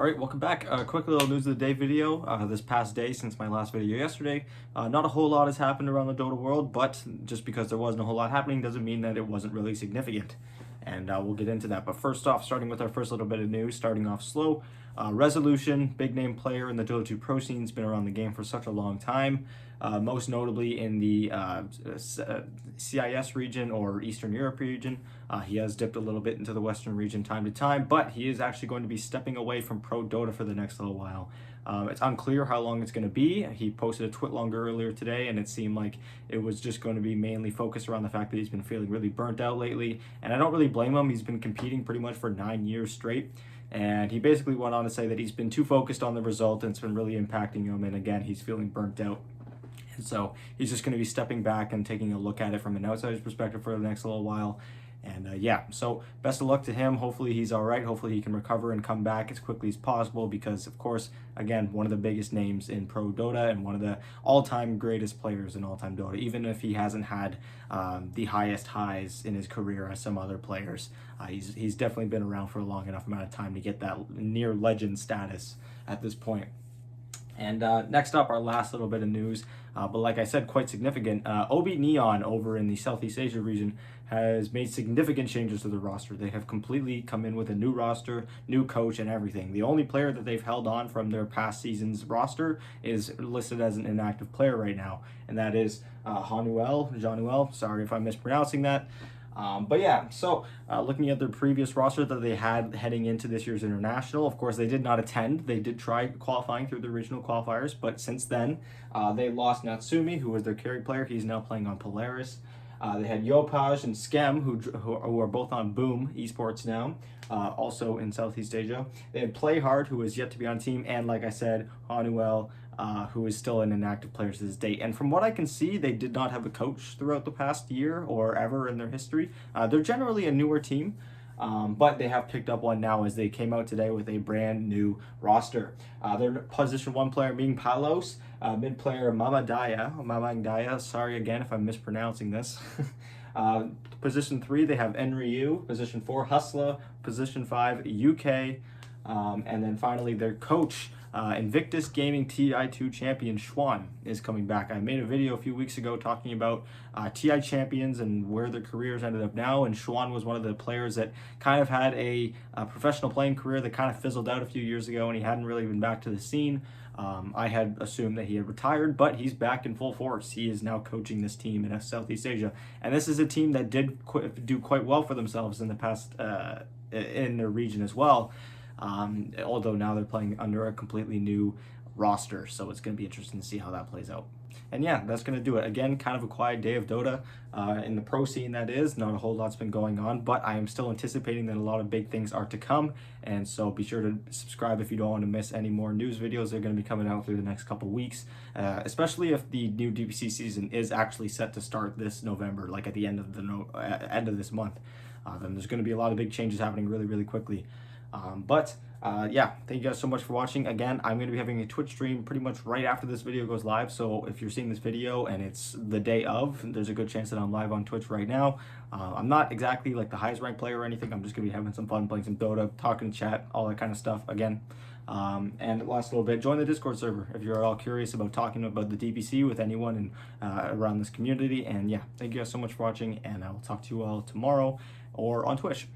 All right, welcome back. Quick little news of the day video. This past day, since my last video yesterday, not a whole lot has happened around the Dota world, but just because there wasn't a whole lot happening doesn't mean that it wasn't really significant. And we'll get into that. But first off, starting with our first little bit of news, starting off slow. Resolution, big name player in the Dota 2 pro scene, has been around the game for such a long time. Most notably in the CIS region or Eastern Europe region. He has dipped a little bit into the Western region time to time, but he is actually going to be stepping away from Pro Dota for the next little while. It's unclear how long it's going to be. He posted a tweet longer earlier today, and it seemed like it was just going to be mainly focused around the fact that he's been feeling really burnt out lately. And I don't really blame him. He's been competing pretty much for 9 years straight. And he basically went on to say that he's been too focused on the result and it's been really impacting him. And again, he's feeling burnt out. And so he's just going to be stepping back and taking a look at it from an outsider's perspective for the next little while. And yeah, so best of luck to him. Hopefully he's all right. Hopefully he can recover and come back as quickly as possible because, of course, again, one of the biggest names in Pro Dota and one of the all-time greatest players in all-time Dota, even if he hasn't had the highest highs in his career as some other players. He's definitely been around for a long enough amount of time to get that near legend status at this point. And next up, our last little bit of news, but like I said, quite significant. OB.Neon over in the Southeast Asia region has made significant changes to the roster. They have completely come in with a new roster, new coach, and everything. The only player that they've held on from their past season's roster is listed as an inactive player right now, and that is Januel. Sorry if I'm mispronouncing that. But yeah, so looking at their previous roster that they had heading into this year's international, of course, they did not attend. They did try qualifying through the regional qualifiers, but since then, they lost Natsumi, who was their carry player. He's now playing on Polaris. They had Yopaj and Skem, who are both on Boom Esports now, also in Southeast Asia. They had Playhard, who is yet to be on team, and like I said, Hanuel, who is still an inactive player to this date. And from what I can see, they did not have a coach throughout the past year or ever in their history. They're generally a newer team, but they have picked up one now as they came out today with a brand new roster. Their position 1 player being Palos, mid player Mamangdaya, sorry again if I'm mispronouncing this. Position 3, they have Enryu. Position 4, Hustla. Position 5, UK. And then finally, their coach, Invictus Gaming TI2 champion ChuaN, is coming back. I made a video a few weeks ago talking about TI champions and where their careers ended up now, and ChuaN was one of the players that kind of had a professional playing career that kind of fizzled out a few years ago, and he hadn't really been back to the scene. I had assumed that he had retired, but he's back in full force. He is now coaching this team in Southeast Asia, and this is a team that did do quite well for themselves in the past in their region as well. Although now they're playing under a completely new roster, so it's going to be interesting to see how that plays out. And yeah, that's going to do it. Again, kind of a quiet day of Dota in the pro scene, that is. Not a whole lot's been going on, but I am still anticipating that a lot of big things are to come, and so be sure to subscribe if you don't want to miss any more news videos. They're going to be coming out through the next couple weeks, especially if the new DPC season is actually set to start this November, like at the end of the end of this month. Then there's going to be a lot of big changes happening really, really quickly. Yeah, thank you guys so much for watching. Again, I'm going to be having a Twitch stream pretty much right after this video goes live, so if you're seeing this video and it's the day of, there's a good chance that I'm live on Twitch right now. I'm not exactly like the highest ranked player or anything. I'm just going to be having some fun, playing some Dota, talking chat, all that kind of stuff again. And last little bit, join the Discord server if you're at all curious about talking about the DPC with anyone in, around this community. And yeah, thank you guys so much for watching, and I will talk to you all tomorrow or on Twitch.